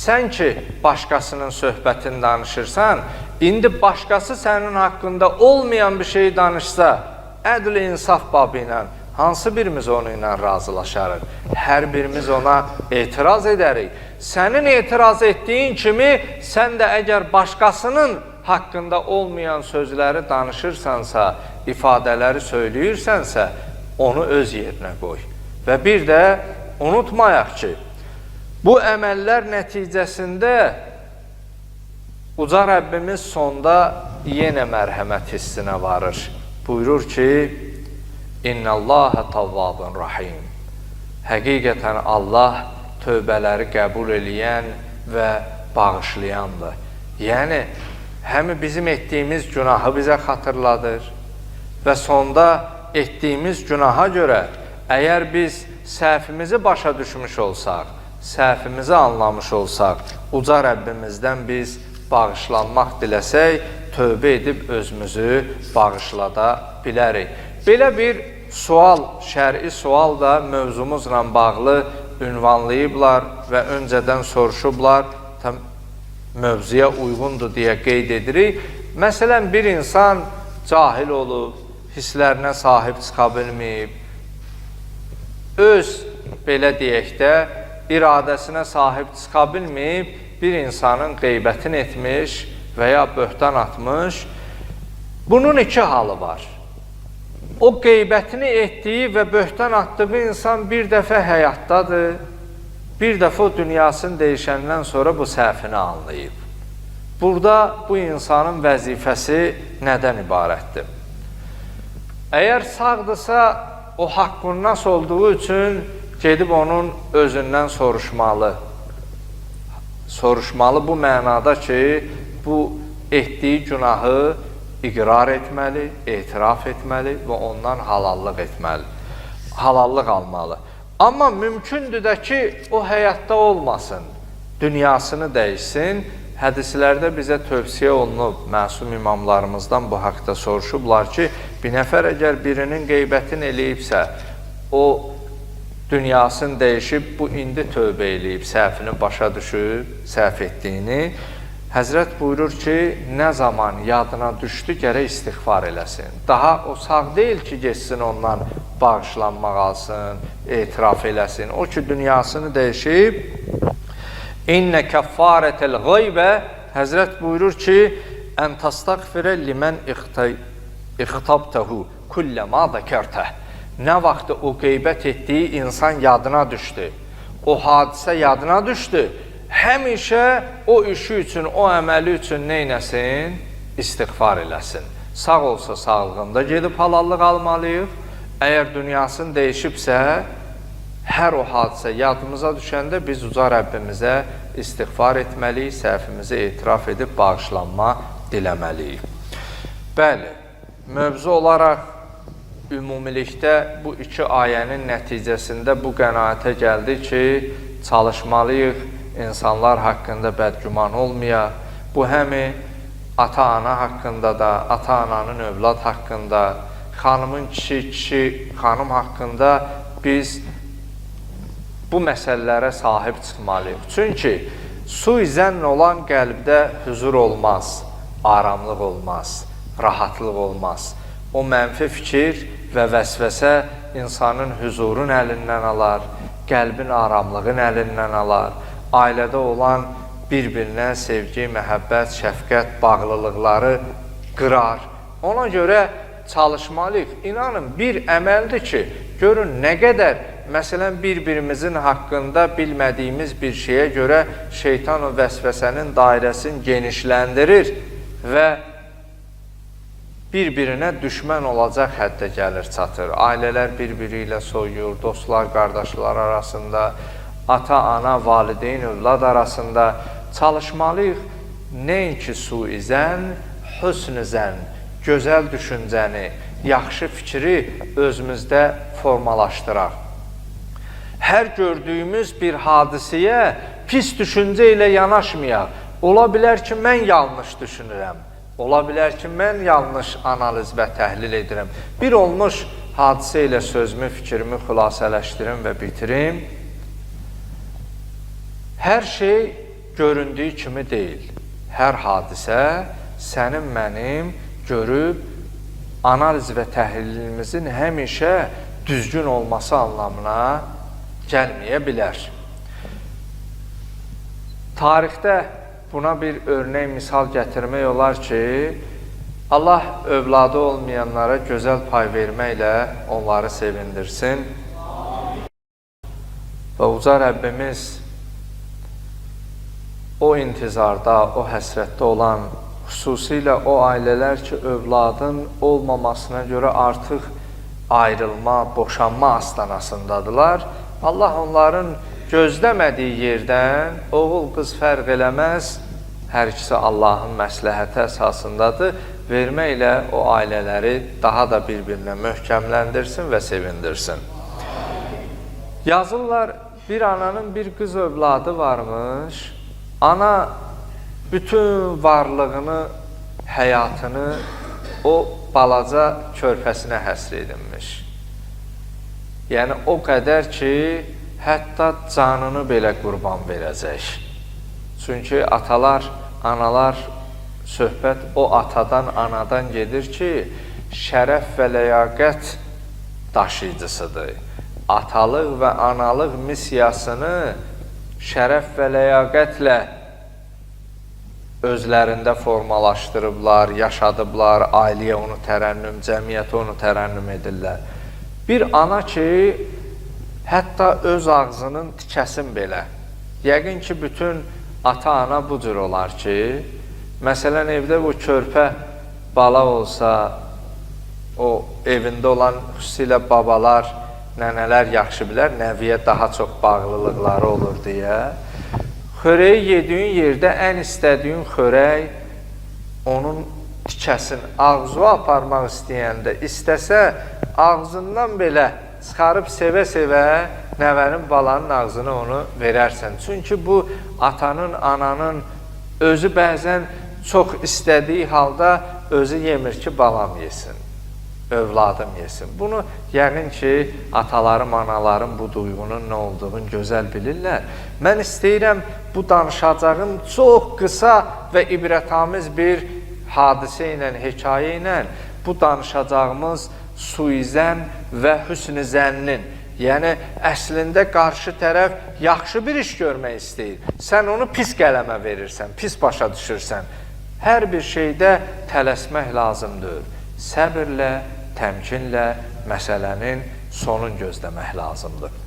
sən ki, başqasının söhbətini danışırsan, indi başqası sənin haqqında olmayan bir şey danışsa, ədl-i insaf babı ilə hansı birimiz onu ilə razılaşarıq? Hər birimiz ona etiraz edərik. Sənin etiraz etdiyin kimi, sən də əgər başqasının haqqında olmayan sözləri danışırsansa, ifadələri söyləyirsənsə, onu öz yerinə qoy. Və bir də unutmayaq ki, bu əməllər nəticəsində uca Rəbbimiz sonda yenə mərhəmət hissinə varır. Buyurur ki, İnnəlləhə tavvabun rahim. Həqiqətən Allah tövbələri qəbul eləyən və bağışlayandır. Yəni, həm bizim etdiyimiz günahı bizə xatırladır və sonda etdiyimiz günaha görə əgər biz səhvimizi başa düşmüş olsaq, səhvimizi anlamış olsaq, uca Rəbbimizdən biz bağışlanmaq diləsək, tövbə edib özümüzü bağışlada bilərik. Belə bir sual, şər'i sual da mövzumuzla bağlı ünvanlayıblar və öncədən soruşublar, mövzuya uyğundur deyə qeyd edirik. Məsələn, bir insan cahil olub, hisslərinə sahib çıxa bilməyib, öz, belə deyək də, iradəsinə sahib çıxa bilməyib, bir insanın qeybətini etmiş və ya böhtan atmış. Bunun iki halı var. O qeybətini etdiyi və böhtan atdığı insan bir dəfə həyatdadır, bir dəfə o dünyasını dəyişəndən sonra bu səhvini anlayıb. Burada bu insanın vəzifəsi nədən ibarətdir? Əgər sağdırsa, o haqqın nasıl olduğu üçün gedib onun özündən soruşmalı. Soruşmalı bu mənada ki, bu etdiyi günahı iqrar etməli, etiraf etməli və ondan halallıq etməli, halallıq almalı. Amma mümkündür də ki, o həyatda olmasın, dünyasını dəyişsin. Hədislərdə bizə tövsiyə olunub, məsum imamlarımızdan bu haqda soruşublar ki, bir nəfər əgər birinin qeybətini eləyibsə, o dünyasını dəyişib, bu indi tövbə eləyib, səhvini başa düşüb, səhv etdiyini. Həzrət buyurur ki, nə zaman yadına düşdü, gərək istiğfar eləsin. Daha o sağ deyil ki, geçsin ondan bağışlanmaq alsın, etiraf eləsin. O ki, dünyasını dəyişib, İnnə kəffarətəl qeybə, Həzrət buyurur ki, ən təstəğfirə limən ixtabtəhu kulləmə zəkərtəh. Nə vaxtı o qeybət etdiyi insan yadına düşdü, o hadisə yadına düşdü, həmişə o işi üçün, o əməli üçün neynəsin? İstiğfar eləsin. Sağ olsa sağlığında gedib halallıq almalıyıq. Əgər dünyasını dəyişibsə, hər o hadisə yadımıza düşəndə biz uca Rəbbimizə istiğfar etməliyik, səhvimizi etiraf edib bağışlanma diləməliyik. Bəli, mövzu olaraq ümumilikdə bu iki ayənin nəticəsində bu qənaətə gəldi ki, çalışmalıyıq, insanlar haqqında bədgüman olmayaq. Bu həmi ata-ana haqqında da, ata-ananın övlad haqqında, xanımın kişi, xanım haqqında biz bu məsələlərə sahib çıxmalıyıq. Çünki suizənn olan qəlbdə hüzur olmaz, aramlıq olmaz, rahatlıq olmaz. O mənfi fikir və vəsvəsə insanın hüzurun əlindən alar, qəlbin aramlığın əlindən alar, ailədə olan bir-birinə sevgi, məhəbbət, şəfqət, bağlılıqları qırar. Ona görə çalışmalıyıq. İnanın, bir əməldir ki, görün nə qədər, məsələn, bir-birimizin haqqında bilmədiyimiz bir şeyə görə şeytan o vəsvəsənin dairəsini genişləndirir və bir-birinə düşmən olacaq həddə gəlir, çatır. Ailələr bir-biri ilə soyuyur, dostlar, qardaşlar arasında, ata-ana, valideyn, övlad arasında çalışmalıyıq. Nəinki suizən, hüsnüzən, gözəl düşüncəni, yaxşı fikri özümüzdə formalaşdıraq. Hər gördüyümüz bir hadisəyə pis düşüncə ilə yanaşmayaq. Ola bilər ki, mən yanlış düşünürəm. Ola bilər ki, mən yanlış analiz və təhlil edirəm. Bir olmuş hadisə ilə sözümü, fikrimi xülasələşdirim və bitirim. Hər şey göründüyü kimi deyil. Hər hadisə sənin mənim görüb analiz və təhlilimizin həmişə düzgün olması anlamına gəlməyə bilər. Tarixdə buna bir örnək misal gətirmək olar ki, Allah övladı olmayanlara gözəl pay verməklə onları sevindirsin. Və uca Rəbbimiz o intizarda, o həsrətdə olan, xüsusilə o ailələr ki, övladın olmamasına görə artıq ayrılma, boşanma astanasındadılar. Allah onların gözləmədiyi yerdən oğul, qız fərq eləməz, hər ikisi Allahın məsləhəti əsasındadır, verməklə o ailələri daha da bir-birinə möhkəmləndirsin və sevindirsin. Yazırlar, bir ananın bir qız övladı varmış, ana bütün varlığını, həyatını o balaca körpəsinə həsr edilmiş. Yəni o qədər ki, hətta canını belə qurban verəcək. Çünki atalar, analar, söhbət o atadan, anadan gedir ki, şərəf və ləyaqət daşıyıcısıdır. Atalıq və analıq missiyasını şərəf və ləyaqətlə özlərində formalaşdırıblar, yaşadıblar, ailəyə onu tərənnüm, cəmiyyətə onu tərənnüm edirlər. Bir ana ki, hətta öz ağzının tikəsin belə. Yəqin ki, bütün ata-ana bu cür olar ki, məsələn, evdə bu körpə bala olsa, o evində olan xüsusilə babalar, nənələr yaxşı bilər, nəviyə daha çox bağlılıqları olur deyə. Xörəyi yediyin yerdə ən istədiyin xörək onun tikəsin, ağzına aparmaq istəyəndə, istəsə ağzından belə çıxarıb sevə-sevə nəvənin, balanın ağzına onu verərsən. Çünki bu atanın, ananın özü bəzən çox istədiyi halda özü yemir ki, balam yesin, övladım yesin. Bunu yəqin ki, atalarım, analarım bu duyğunun nə olduğunu gözəl bilirlər. Mən istəyirəm bu danışacağım çox qısa və ibrətamiz bir hadisə ilə, hekayə ilə bu danışacağımız suizən və hüsn-i zənnin, yəni əslində qarşı tərəf yaxşı bir iş görmək istəyir. Sən onu pis qələmə verirsən, pis başa düşürsən. Hər bir şeydə tələsmək lazımdır. Səbirlə, təmkinlə məsələnin sonun gözləmək lazımdır.